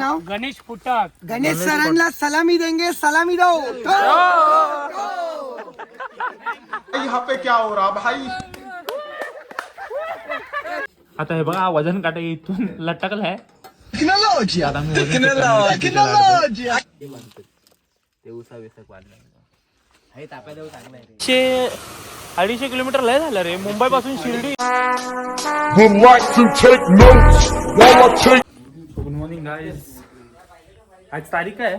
नाव गणेश फुटक. गणेश सरांना सलामी देंगे, सलामी दो. यहाँ पे क्या हो रहा भाई. आता हे बघा वजन काटा इथून लटकलाय. शे 250 किलोमीटर लय झालं रे मुंबई पासून शिर्डी. Good morning guys. आज तारीख आहे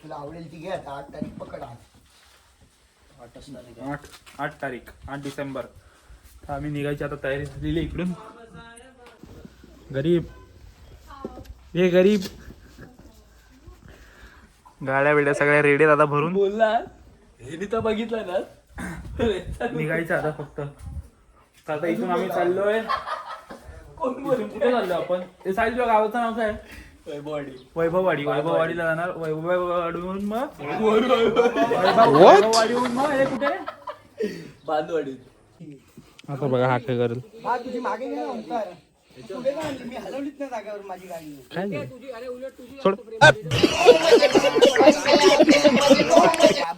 तुला आवडेल ती घे आता. 8 तारीख पकड. 8 तारीख 8 डिसेंबर. तर आम्ही निघायची आता तयारी झालेली इकडून. गरीब हे गरीब. गाड्या बिड्या सगळ्या रेडी आता भरून बोलला हे तर बघितलं ना. निघायचं आता फक्त. तर आता इथून आम्ही चाललोय. इथून कुठे चाललो आपण. ते साईडच्या गावाचं नाव काय. वैभववाडी. वैभववाडीला जाणार. वैभववाडीहून मग वैभववाडीहून मग हे कुठे बांधवाडी. आता बघा हा काय करेल. हा तुझी मागे घे ना अंतर. पुढे का आणली? मी हलवलीच नाही जागेवर माझी गाडी. काय सोड.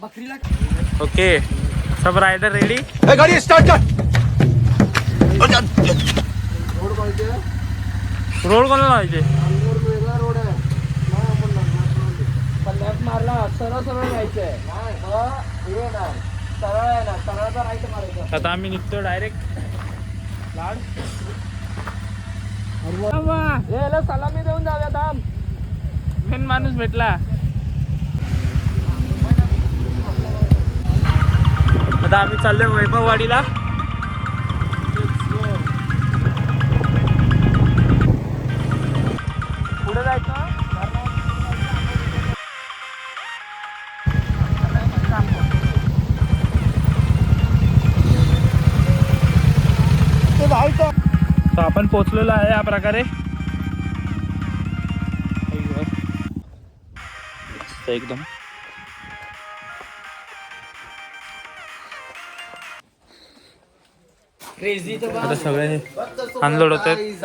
बकरीला ओके सब रायडर रेडी. गाड़ी स्टार्ट कर. रोड कोणाला लावायचे. रोड आहे. मारला सरळ सरळ जायचंय. सरळ आहे ना. सरळचा राईट मारायचा. आता आम्ही निघतो डायरेक्ट लाड. याला सलामी देऊन जाऊया. थांब. मेन माणूस भेटला. आता आम्ही चाललोय वैभववाडीला. पुढे जायचं. तर आपण पोहोचलेलो आहे या प्रकारे. एकदम आता सगळे अनलोड होत आहेत.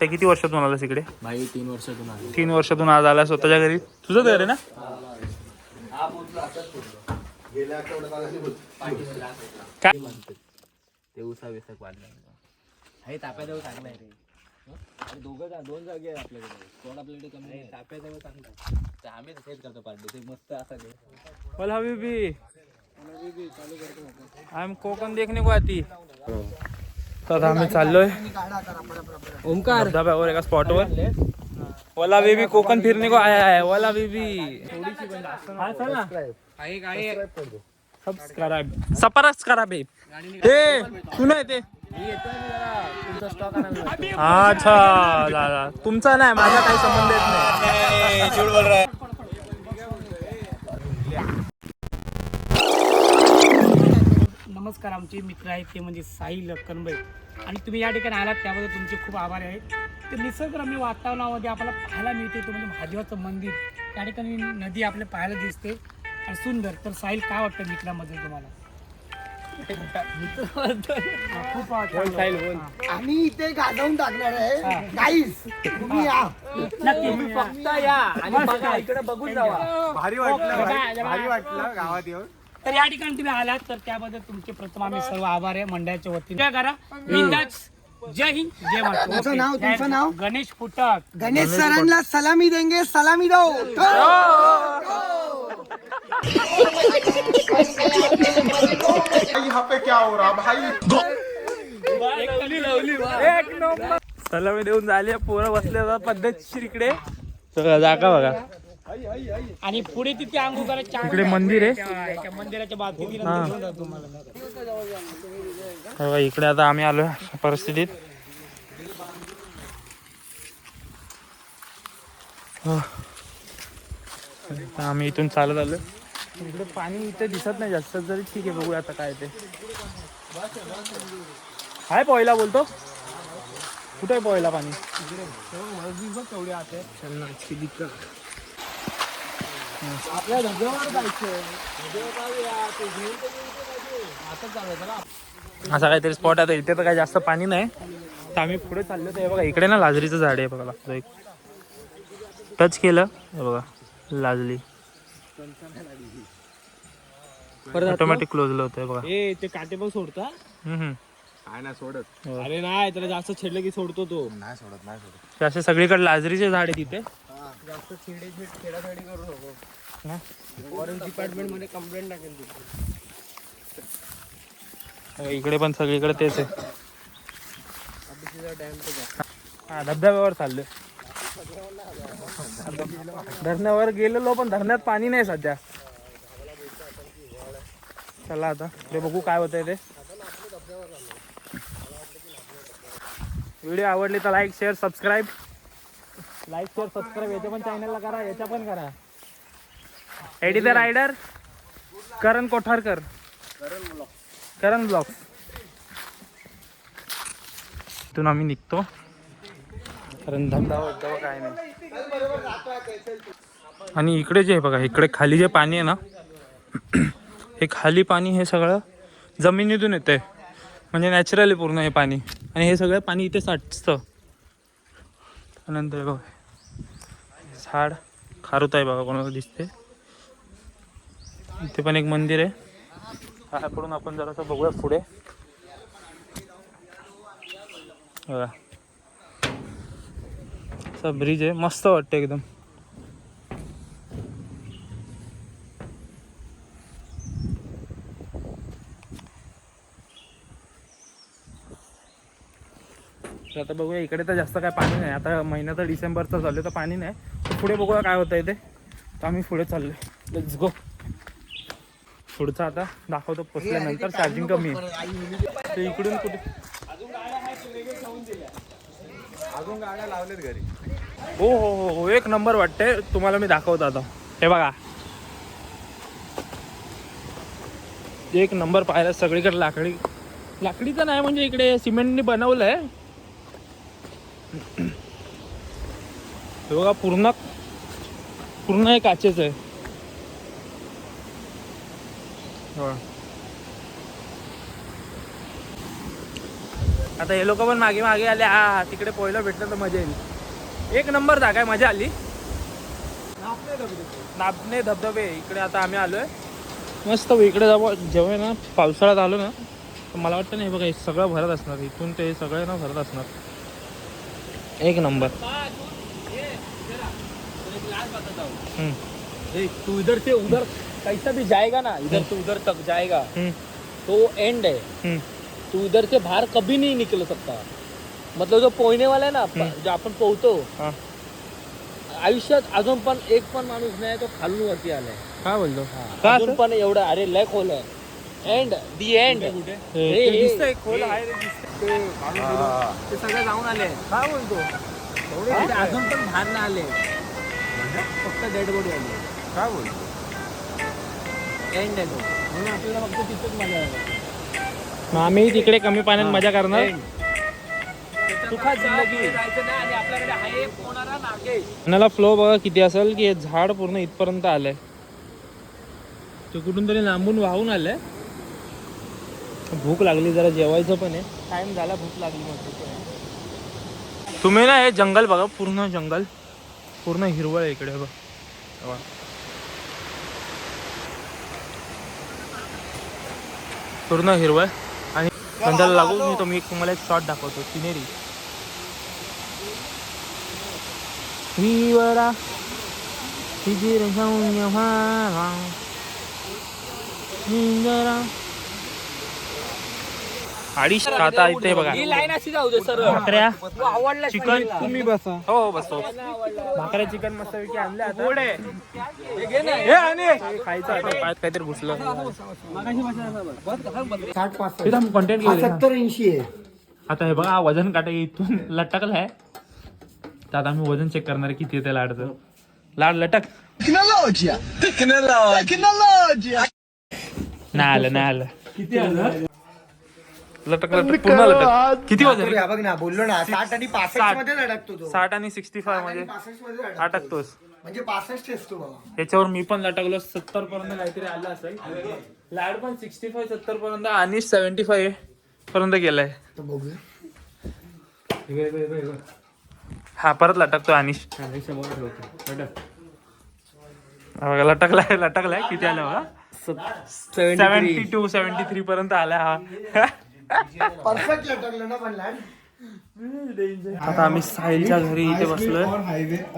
ते किती वर्षातून आलास इकडे. भाई 3 वर्षातून आलो. 3 वर्षातून आज आला स्वतःच्या घरी. तुझं घर आहे ना. काय ते उसा विसा वाढला. हे ताप्याजवळ चांगला आहे रे. दोन जागे आहे आपल्याकडे. कोण आपल्याकडे कमी नाही. ताप्याजवळ चांगला आहे. आम्ही तसेच करतो पार्टी. ते मस्त असा घे. बोला हबीबी. आय एम कोकण देखने को आती. तर आम्ही चाललोय ओमकार धबधब्यावर एका स्पॉटवर. वाला बेबी कोकण फिरने को आया है. वाला बेबी हा चल ना. सबस्क्राइब बेब. ए सुना ते. अच्छा दादा तुमचा नाही माझा काही संबंध येत नाही. झूठ बोल रहा है. नमस्कार. आमचे मित्र आहेत ते म्हणजे साहिल कनबे. आणि तुम्ही या ठिकाणी आलात त्याबद्दल तुमचे खूप आभार आहेत. ते निसर्गरम्य वातावरणामध्ये आपल्याला पाहायला मिळते तो म्हणजे महादेवाचं मंदिर. त्या ठिकाणी नदी आपल्याला पाहायला दिसते आणि सुंदर. तर साहिल काय वाटतं मित्रामध्ये तुम्हाला. खूप आम्ही इथे गाजवून टाकणार आहे. गाईस तुम्ही या. नक्की तुम्ही फक्त या आणि बघा इकडे बघून जावा. भारी वाटलं गावात येऊन. तर या ठिकाणी तुम्ही आलात तर त्याबद्दल तुमचे प्रथम आम्ही सर्व आभार आहे मंडळाच्या वतीने. काय करा बिंदास. जय हिंद जय महाराष्ट्र. तुमचं नाव गणेश फुटक. गणेश सरांना सलामी देंगे, सलामी दो. यहाँ पे क्या हो रहा भाई. एक नंबर. सलामी देऊन झाले. पोरं बसले पद्धतशीर इकडे. सगळं जागा बघा. आणि पुढे तिथे आंघोळ करायच्या इकडे मंदिर आहे. त्या मंदिराच्या बाजूला तुम्हाला इकडे आता आम्ही आलो परिस्थितीत. आम्ही इथून चालत आलो. इकडे पाणी इथे दिसत नाही जास्त जरी ठीक आहे. बघूया आता काय ते. हाय पोहायला बोलतो. कुठे पोहायला पाणी. आपल्या धबधब्यावर जायचं. असा काहीतरी स्पॉट आहे. इथे तर काही जास्त पाणी नाही. तर आम्ही पुढे चाललो तर हे बघा इकडे ना लाजरीचं झाड आहे बघा लागतं एक टच केलं हे बघा लाजली ऑटोमॅटिक क्लोजलं होतं बघा. ते काटे पण सोडता काय नाही सोडत. अरे नाही त्याला जास्त छेडलं की सोडतो तो. नाही सोडत नाही सोडत. ते असे सगळीकडे लाजरीचे झाड आहे तिथे. जास्त खेळाखेळी करू नको. हा? फॉरेस्ट डिपार्टमेंट मध्ये कंप्लेंट टाकेल तू. इकडे पण सगळीकडे तेच आहे. हा धबधब्यावर चाललोय. धरणावर गेलेलो पण धरणात पाणी नाही सध्या. चला आता ते बघू काय होतंय ते. व्हिडिओ आवडली तर लाईक शेअर सबस्क्राईब याच्या पण चॅनलला करा याच्या पण करा. Eddie the rider Karan Kotharkar Karan blogs. इथून आम्ही निघतो कारण धबधबा काय नाही. आणि इकडे जे आहे बघा इकडे खाली जे पाणी आहे ना हे खाली पाणी हे सगळं जमिनीतून येतंय म्हणजे नॅचरली पूर्ण हे पाणी. आणि हे सगळं पाणी इथे साठतं. त्यानंतर बघा झाड खारुत आहे बघा कोणाला दिसते. इथे पण एक मंदिर आहे. ह्याकडून आपण जरासं बघूया पुढे बघा असा ब्रिज आहे मस्त वाटतं एकदम. आता बघूया इकडे तर जास्त काय पाणी नाही. आता महिना तर डिसेंबरचा चालू तर पाणी नाही. पुढे बघूया काय होतं इथे. तर आम्ही पुढे चाललोय. Let's go. पुढचा आता दाखवतो पोचल्यानंतर. चार्जिंग कमी आहे तर इकडून कुठे अजून गाड्या लावल्यात घरी. हो हो हो हो एक नंबर वाटते. तुम्हाला मी दाखवतो आता. हे बघा एक नंबर पाहायला सगळीकडे लाकडीचं नाही म्हणजे इकडे सिमेंटने बनवलंय. हे बघा पूर्ण हे काचेच आहे. आता हे लोक पण मागे आले. हा तिकडे पोहायला भेटलं तर मजा येईल. एक नंबर जागा आहे मजा आली. नापणे धबधबे इकडे आता आम्ही आलोय मस्त. इकडे जेव्हा ना पावसाळ्यात आलो ना तर मला वाटतं ना हे बघा हे सगळं भरत असणार. इथून ते सगळं ना भरत असणार. एक नंबर. तू इधर से उधर कैसा भी जाएगा ना इधर से उधर तक जाएगा तो एंड है. तू इधर से बाहर कभी नहीं निकल सकता. मतलब जो पोहणे वाला आहे ना जो आपण पोहतो आयुष्यात अजून पण एक पण माणूस नाही तो खालून वरती आलाय. काय बोलतो अजून पण एवढं अरे लय खोल आहे. एंड दी एंड दिसतंय खोल आहे रे दिसतंय. ते सगळे जाऊन आले. काय बोलतो अजून पण बाहेर नाही आले. फक्त डेड बॉडी आली. काय बोलतो एंड आहे तो. म्हणून आपल्याला फक्त तिथेच मजा आहे. आम्ही तिकडे कमी पाण्यात मजा करणार. सुखात जिंदगी जायचं नाही. आणि आपल्याकडे आहे पोहणारा नागेश. पाण्याला फ्लो बघा किती असेल की हे झाड पूर्ण इथपर्यंत आलंय. ते कुठून तरी लांबून वाहून आलंय. भूक लागली जरा जेवायचं पण आहे. टाइम झाला भूक लागली मग. तुम्ही ना हे जंगल बघा पूर्ण जंगल पूर्ण हिरवळ आहे इकडे बघ. पूर्ण हिरवळ आणि नंतर लागू मी तुम्हाला एक शॉट दाखवतो. सिनेरी हिवरा हिजीर जाऊन अडीच आता इथे बघा ही लाईन अशी जाऊ दे सर. भाकऱ्या आवडला चिकन. तुम्ही बसा. हो बसतो. भाकऱ्या चिकन मस्त पैकी आणले आता. खायचं आता. पायात काहीतरी घुसलं. 60-65 कंटेंट 70-80 आहे. आता हे बघा वजन काटा इथून लटकला आहे. तर आता आम्ही वजन चेक करणार किती येते लाडचं. लाड लटक नाही आलं किती आलं. लटक पूर्ण लटक. किती वजन बघ ना बोललो ना 60 आणि 65 मध्ये अडकतो तो. 60 आणि 65 मध्ये 65 मध्ये अटकतोस. म्हणजे 65 असतो बाबा. याच्यावर मी पण लटकलो 70 पर्यंत काहीतरी आलं असेल. लाड पण 65-70 पर्यंत आणि 75 पर्यंत गेलाय. तर बघूया हा परत लटकतो अनिश. हा बघा लटकलाय किती आलं बघा 72-73 पर्यंत आला हा. परफेक्ट लटकलं ना पण लँड. आता आम्ही साहिलच्या घरी इथे बसलोय.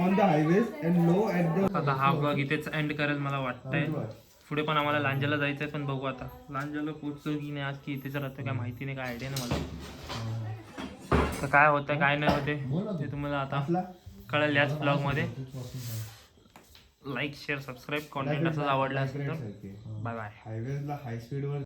on the highways and low at the आता हा ब्लॉग इथेच एंड करेल मला वाटतंय. पुढे पण आम्हाला लांजाला जायचंय पण बघू आता लांजाला पोहोचतो की नाही आज की इथेच राहतो काय माहिती नाही, काय आयडिया नाही मला. तर काय होतं काय नाही होते ते तुम्हाला आता कळेल याच ब्लॉगमध्ये. लाईक शेअर सबस्क्राईब कॉन्टेंट असंच आवडला असेल तर बाय बाय. highways ला high speed वर